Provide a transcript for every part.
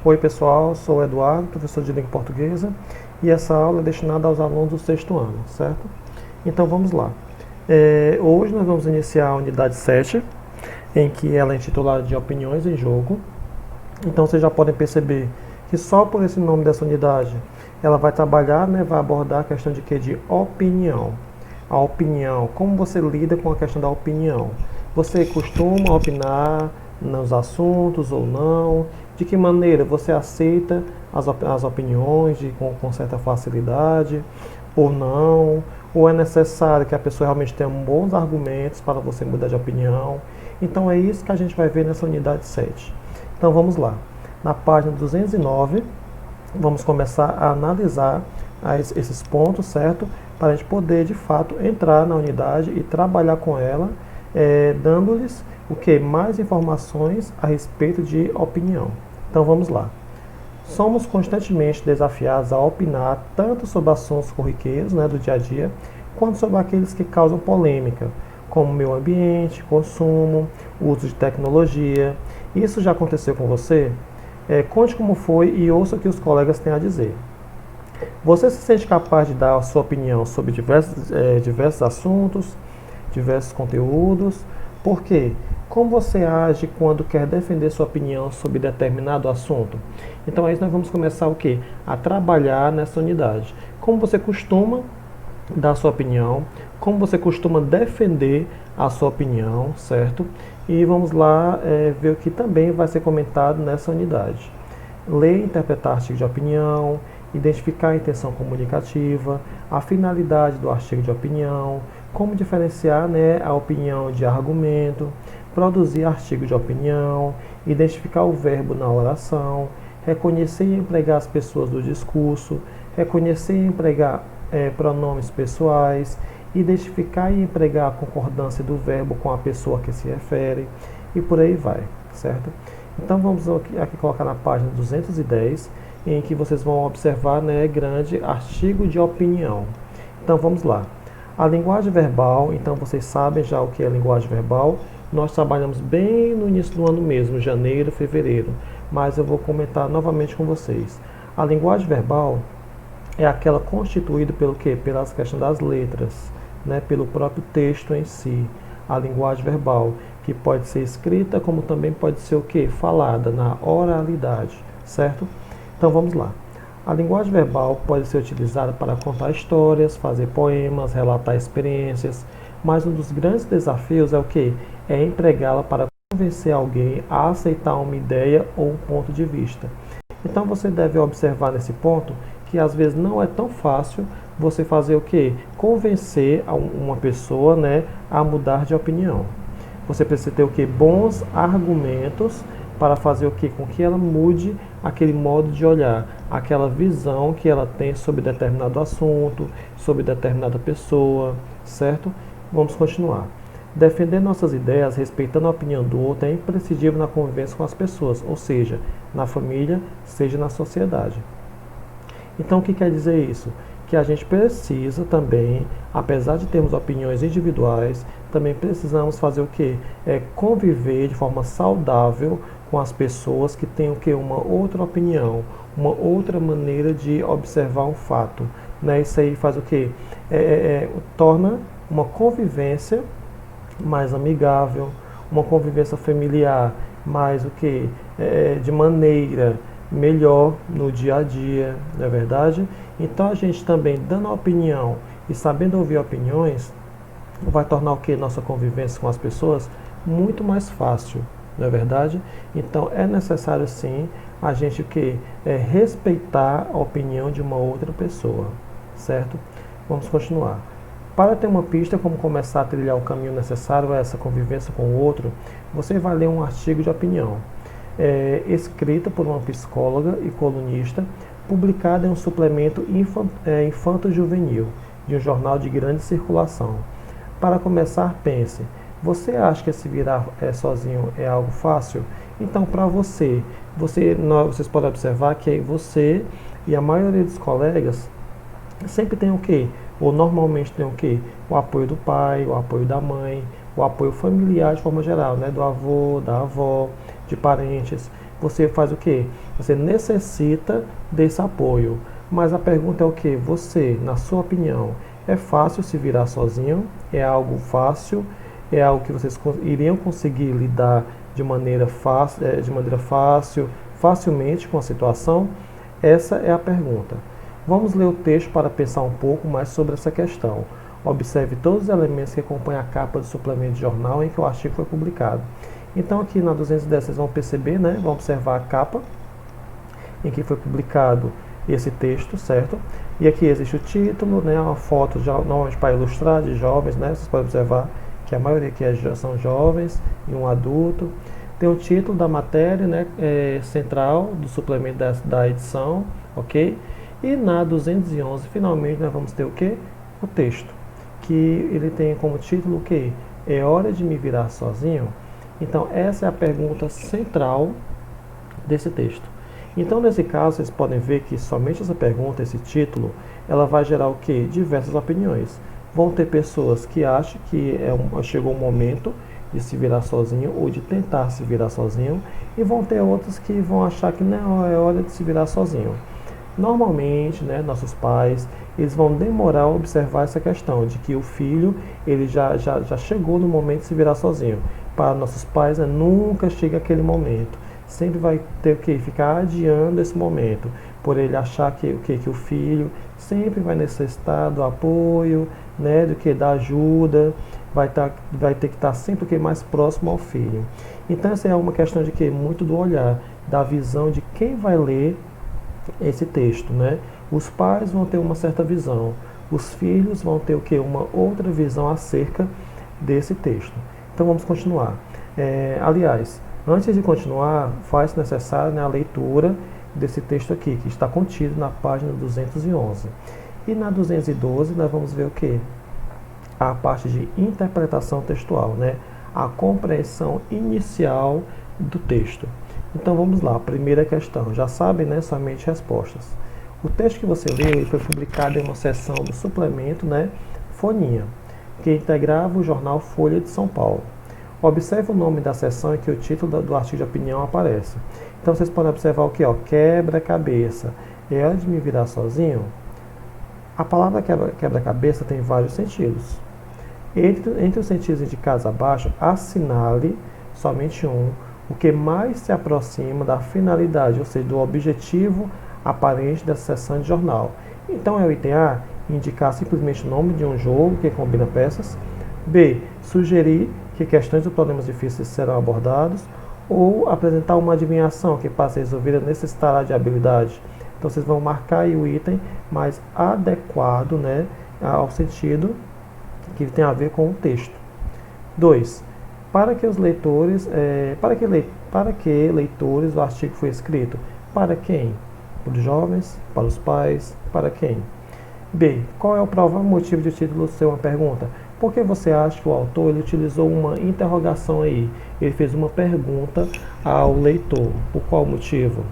Oi pessoal, sou o Eduardo, professor de língua portuguesa, e essa aula é destinada aos alunos do sexto ano, certo? Então vamos lá. Hoje nós vamos iniciar a unidade 7, em que ela é intitulada de Opiniões em Jogo. Então vocês já podem perceber que só por esse nome dessa unidade ela vai trabalhar, vai abordar a questão de quê? De opinião. A opinião, como você lida com a questão da opinião? Você costuma opinar nos assuntos ou não? De que maneira você aceita as opiniões com certa facilidade ou não? Ou é necessário que a pessoa realmente tenha bons argumentos para você mudar de opinião? Então é isso que a gente vai ver nessa unidade 7. Então vamos lá. Na página 209, vamos começar a analisar esses pontos, certo? Para a gente poder, de fato, entrar na unidade e trabalhar com ela, dando-lhes o que? Mais informações a respeito de opinião. Então vamos lá. Somos constantemente desafiados a opinar tanto sobre assuntos corriqueiros, do dia a dia, quanto sobre aqueles que causam polêmica, como meio ambiente, consumo, uso de tecnologia. Isso já aconteceu com você? Conte como foi e ouça o que os colegas têm a dizer. Você se sente capaz de dar a sua opinião sobre diversos assuntos, diversos conteúdos? Por quê? Como você age quando quer defender sua opinião sobre determinado assunto? Então aí nós vamos começar o quê? A trabalhar nessa unidade. Como você costuma dar a sua opinião? Como você costuma defender a sua opinião, certo? E vamos lá ver o que também vai ser comentado nessa unidade. Ler e interpretar artigo de opinião, identificar a intenção comunicativa, a finalidade do artigo de opinião, como diferenciar a opinião de argumento, produzir artigo de opinião, identificar o verbo na oração, reconhecer e empregar as pessoas do discurso, reconhecer e empregar pronomes pessoais, identificar e empregar a concordância do verbo com a pessoa que se refere, e por aí vai, certo? Então vamos aqui colocar na página 210, em que vocês vão observar, grande artigo de opinião. Então vamos lá. A linguagem verbal, então vocês sabem já o que é linguagem verbal. Nós trabalhamos bem no início do ano mesmo, janeiro, fevereiro, mas eu vou comentar novamente com vocês. A linguagem verbal é aquela constituída pelo quê? Pelas questões das letras, pelo próprio texto em si. A linguagem verbal, que pode ser escrita, como também pode ser o quê? Falada, na oralidade, certo? Então vamos lá. A linguagem verbal pode ser utilizada para contar histórias, fazer poemas, relatar experiências, mas um dos grandes desafios é o quê? É empregá-la para convencer alguém a aceitar uma ideia ou um ponto de vista. Então você deve observar nesse ponto que às vezes não é tão fácil você fazer o quê? Convencer uma pessoa, a mudar de opinião. Você precisa ter o quê? Bons argumentos para fazer o quê? Com que ela mude aquele modo de olhar, aquela visão que ela tem sobre determinado assunto, sobre determinada pessoa, certo? Vamos continuar. Defender nossas ideias, respeitando a opinião do outro, é imprescindível na convivência com as pessoas, ou seja, na família, seja na sociedade. Então, o que quer dizer isso? Que a gente precisa também, apesar de termos opiniões individuais, também precisamos fazer o quê? Conviver de forma saudável com as pessoas que têm o quê? Uma outra opinião, uma outra maneira de observar um fato. Isso aí faz o quê? Torna uma convivência mais amigável, uma convivência familiar mais o quê? De maneira melhor no dia a dia, não é verdade? Então a gente também dando a opinião e sabendo ouvir opiniões vai tornar o que? Nossa convivência com as pessoas muito mais fácil, não é verdade? Então é necessário sim a gente respeitar a opinião de uma outra pessoa, certo? Vamos continuar. Para ter uma pista como começar a trilhar o caminho necessário a essa convivência com o outro, você vai ler um artigo de opinião. Escrita por uma psicóloga e colunista, publicada em um suplemento infanto-juvenil de um jornal de grande circulação. Para começar, pense: você acha que se virar sozinho é algo fácil? Então, para vocês podem observar que você e a maioria dos colegas sempre tem o quê? Ou normalmente tem o quê? O apoio do pai, o apoio da mãe, o apoio familiar de forma geral, do avô, da avó, de parentes. você faz o quê? Você necessita desse apoio. Mas a pergunta é o quê? Você, na sua opinião, é fácil se virar sozinho? É algo fácil? É algo que vocês iriam conseguir lidar de maneira fácil, facilmente com a situação? Essa é a pergunta. Vamos ler o texto para pensar um pouco mais sobre essa questão. Observe todos os elementos que acompanham a capa do suplemento de jornal em que o artigo foi publicado. Então aqui na 210 vocês vão perceber, né? Vão observar a capa em que foi publicado esse texto, certo? E aqui existe o título, né? Uma foto normalmente para ilustrar de jovens, né? Vocês podem observar que a maioria aqui são jovens e um adulto. Tem o título da matéria, né? Central do suplemento da edição, ok? E na 211 finalmente nós vamos ter o que? O texto, que ele tem como título o que? É hora de me virar sozinho? Então essa é a pergunta central desse texto. Então nesse caso vocês podem ver que somente essa pergunta, esse título, ela vai gerar o que? Diversas opiniões. Vão ter pessoas que acham que chegou o momento de se virar sozinho ou de tentar se virar sozinho, e vão ter outros que vão achar que não é hora de se virar sozinho. Normalmente, né, nossos pais, eles vão demorar a observar essa questão de que o filho ele já chegou no momento de se virar sozinho. Para nossos pais, né, nunca chega aquele momento. Sempre vai ter que ficar adiando esse momento, por ele achar que o filho sempre vai necessitar do apoio, né, do que da ajuda, vai ter que estar sempre o que mais próximo ao filho. Então essa é uma questão de que muito do olhar, da visão de quem vai ler esse texto, né? Os pais vão ter uma certa visão, os filhos vão ter o que? Uma outra visão acerca desse texto. Então vamos continuar. Aliás, antes de continuar, faz necessário, né, a leitura desse texto aqui, que está contido na página 211. E na 212 nós vamos ver o que? A parte de interpretação textual, né? A compreensão inicial do texto. Então vamos lá, primeira questão. Já sabem, né? Somente respostas. O texto que você leu ele foi publicado em uma seção do suplemento, né, Folhinha, que integrava o jornal Folha de São Paulo. Observe o nome da seção em que o título do artigo de opinião aparece. Então vocês podem observar o que? Quebra-cabeça. É hora de me virar sozinho? A palavra quebra-cabeça tem vários sentidos. Entre os sentidos indicados abaixo, assinale somente um, o que mais se aproxima da finalidade, ou seja, do objetivo aparente dessa seção de jornal. Então é o item A, indicar simplesmente o nome de um jogo que combina peças. B, sugerir que questões ou problemas difíceis serão abordados. Ou apresentar uma adivinhação que para ser resolvida necessitará de habilidade. Então vocês vão marcar aí o item mais adequado, né, ao sentido que tem a ver com o texto. 2. Para que leitores o artigo foi escrito? Para quem? Para os jovens? Para os pais? Para quem? B. Qual é o provável motivo de o título ser uma pergunta? Por que você acha que o autor ele utilizou uma interrogação aí? Ele fez uma pergunta ao leitor. Por qual motivo?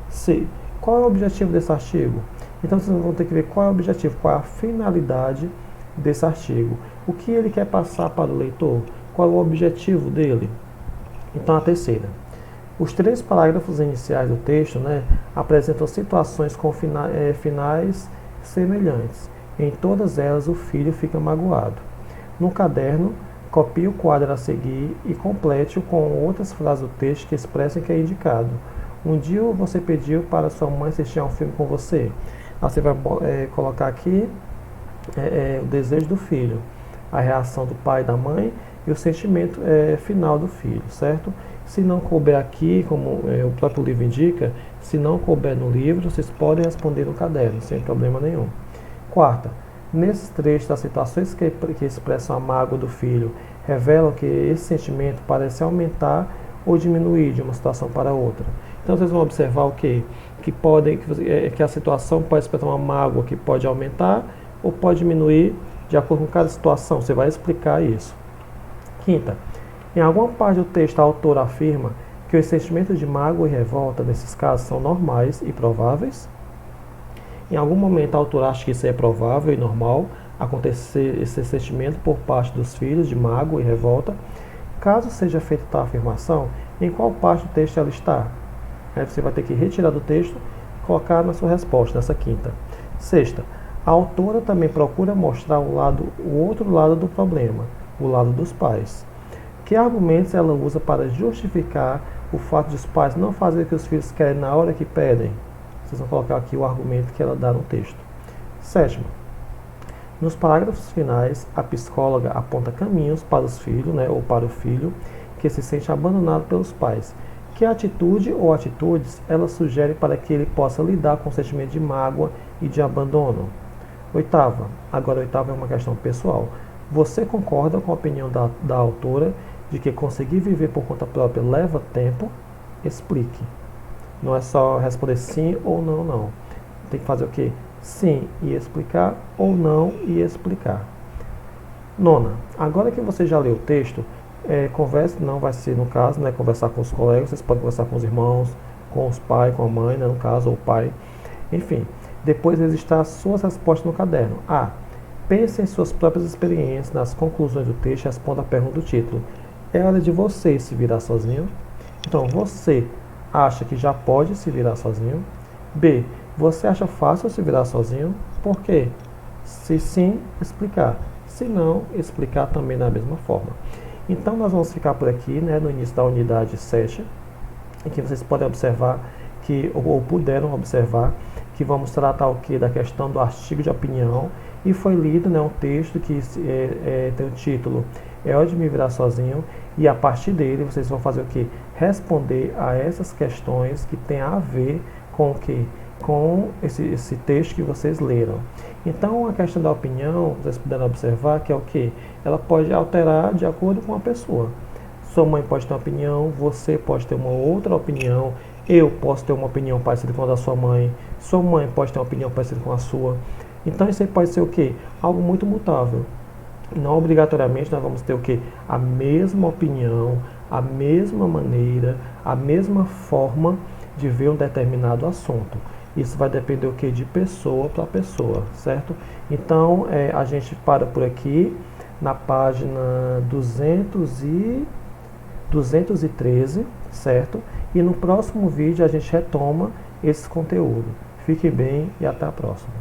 C. Qual é o objetivo desse artigo? Então vocês vão ter que ver qual é o objetivo, qual é a finalidade desse artigo. O que ele quer passar para o leitor? Qual é o objetivo dele? Então a terceira. Os 3 parágrafos iniciais do texto, né, apresentam situações com finais semelhantes. Em todas elas o filho fica magoado. No caderno, copie o quadro a seguir e complete-o com outras frases do texto que expressem que é indicado. Um dia você pediu para sua mãe assistir a um filme com você. Você vai colocar aqui o desejo do filho, a reação do pai e da mãe e o sentimento final do filho, certo? Se não couber aqui, como o próprio livro indica, se não couber no livro, vocês podem responder no caderno, sem problema nenhum. Quarta, nesses trechos, as situações que expressam a mágoa do filho revelam que esse sentimento parece aumentar ou diminuir de uma situação para outra. Então vocês vão observar o quê? Que a situação pode expressar uma mágoa que pode aumentar ou pode diminuir de acordo com cada situação. Você vai explicar isso. Quinta, em alguma parte do texto a autora afirma que os sentimentos de mágoa e revolta nesses casos são normais e prováveis. Em algum momento a autora acha que isso é provável e normal acontecer esse sentimento por parte dos filhos de mágoa e revolta. Caso seja feita tal afirmação, em qual parte do texto ela está? Aí você vai ter que retirar do texto e colocar na sua resposta, nessa quinta. Sexta, a autora também procura mostrar o outro lado do problema, o lado dos pais. Que argumentos ela usa para justificar o fato de os pais não fazerem o que os filhos querem na hora que pedem? Vocês vão colocar aqui o argumento que ela dá no texto. Sétima, nos parágrafos finais, a psicóloga aponta caminhos para os filhos, ou para o filho, que se sente abandonado pelos pais. Que atitude ou atitudes ela sugere para que ele possa lidar com o sentimento de mágoa e de abandono? Oitava, agora a oitava é uma questão pessoal. Você concorda com a opinião da autora de que conseguir viver por conta própria leva tempo? Explique. Não é só responder sim ou não, não. Tem que fazer o quê? Sim e explicar, ou não e explicar. Nona, agora que você já leu o texto, converse, não vai ser no caso, conversar com os colegas, vocês podem conversar com os irmãos, com os pais, com a mãe, no caso, ou o pai. Enfim, depois registrar suas respostas no caderno. A. Pense em suas próprias experiências, nas conclusões do texto e responda a pergunta do título. É hora de você se virar sozinho? Então, você acha que já pode se virar sozinho? B. Você acha fácil se virar sozinho? Por quê? Se sim, explicar. Se não, explicar também da mesma forma. Então, nós vamos ficar por aqui, no início da unidade 7, em que vocês podem observar, ou puderam observar, que vamos tratar o que? Da questão do artigo de opinião, e foi lido um texto que tem o título É hora de me virar sozinho, e a partir dele vocês vão fazer o que? Responder a essas questões que tem a ver com o que? Com esse texto que vocês leram. Então, a questão da opinião, vocês puderam observar que é o que? Ela pode alterar de acordo com a pessoa. Sua mãe pode ter uma opinião, você pode ter uma outra opinião, eu posso ter uma opinião parecida com a da sua mãe pode ter uma opinião parecida com a sua. Então, isso aí pode ser o que? Algo muito mutável. Não obrigatoriamente nós vamos ter o que? A mesma opinião, a mesma maneira, a mesma forma de ver um determinado assunto. Isso vai depender o que? De pessoa para pessoa, certo? Então, a gente para por aqui na página 213, certo? E no próximo vídeo a gente retoma esse conteúdo. Fique bem e até a próxima.